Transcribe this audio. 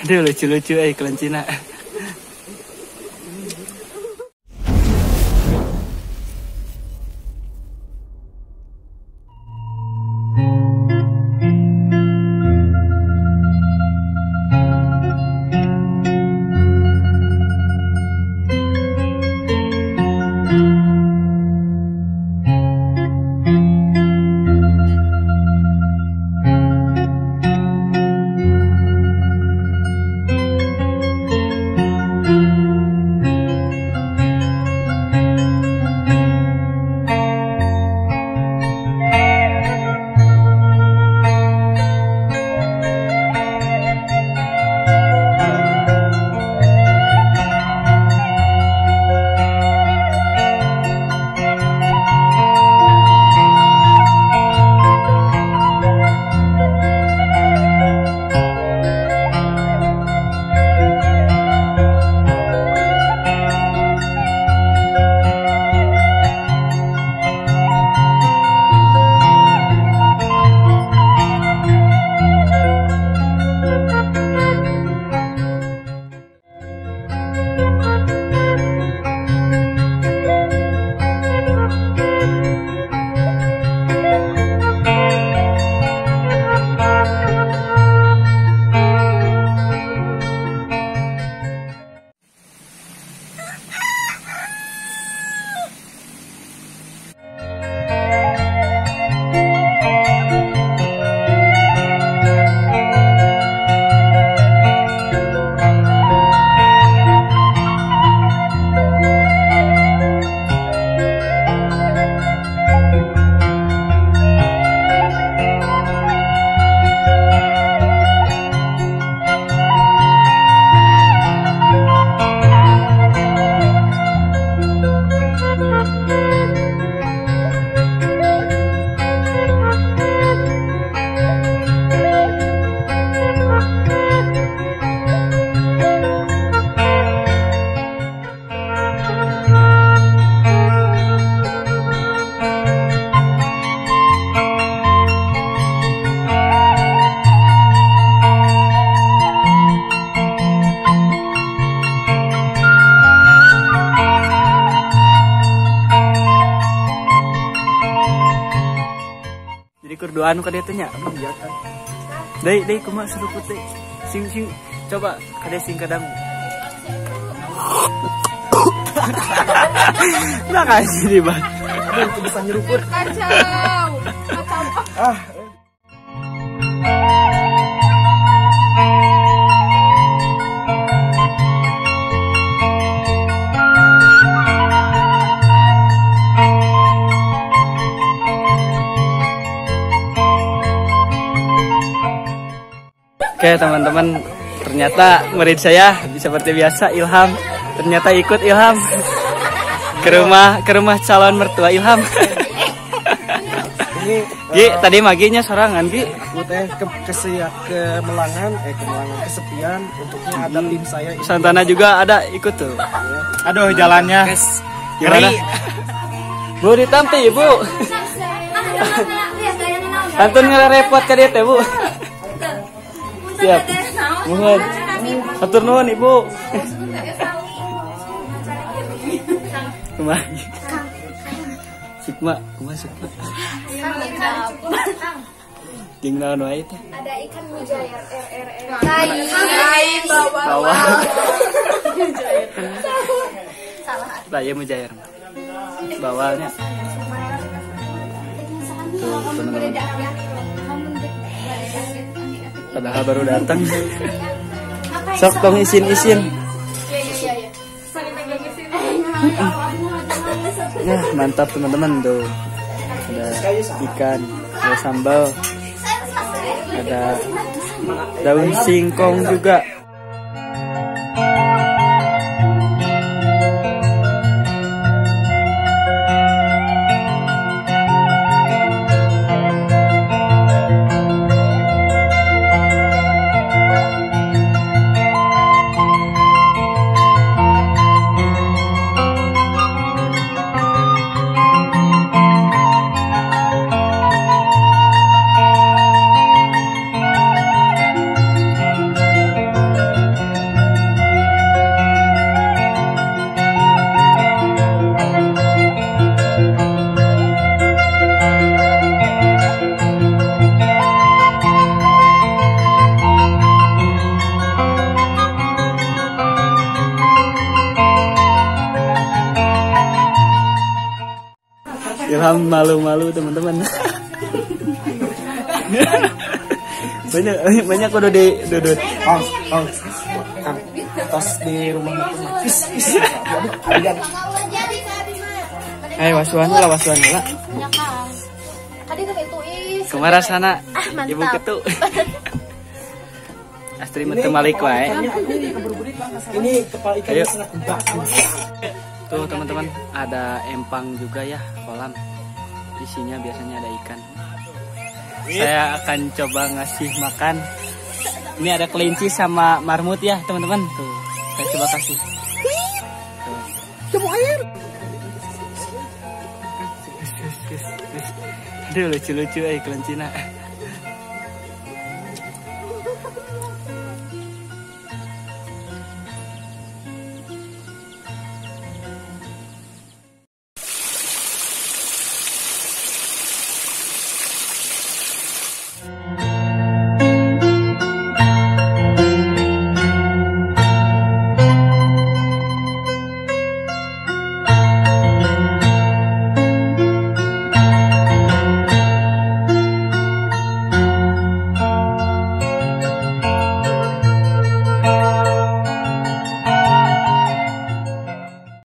Aduh lucu-lucu kelencina. Kurduaan ka dito nya. Dai kumaha seruput deh. Sing coba kada sing kadang. Nah kasih di bang. Aduh bisa nyeruput. Kacau. Ah. Oke teman-teman, ternyata murid saya seperti biasa Ilham, ternyata ikut Ilham ke rumah calon mertua Ilham. Gi, tadi maginya sorangan Gi. Aku teh kemelangan kesepian, untuknya ada tim saya. Santana juga ada ikut tuh. Aduh jalannya. Gimana? Bu ditampi Bu. Antun ngerepot ke dia teh Bu. Siap. Mohon. Atur nuhun Ibu. Kumaha? Sukma, kumaha Sukma? Jeung naon wae teh? Ada ikan mujair RRR. Lain bawah. Salah. Lah ya mujair. Bawalnya. Tuh, teman-teman. Padahal baru datang. Sok dong isin. Ya mantap teman-teman tuh. Ada ikan, ada sambal, ada daun singkong juga. Ilham malu-malu teman-teman. banyak kudu di dudut. Kang, tos di rumah pis. Ayo wasuan lah. Ya Kang. Tadi tuh itu Kemana sana? mantap. Ibu ketu. Astri metu malik wae. Ini kepala ikan Ayo. yang sangat bagus. Tuh teman-teman, ada empang juga ya, kolam. Isinya biasanya ada ikan. Saya akan coba ngasih makan. Ini ada kelinci sama marmut ya teman-teman. Tuh, saya coba kasih. Coba air. Aduh lucu-lucu kelincina.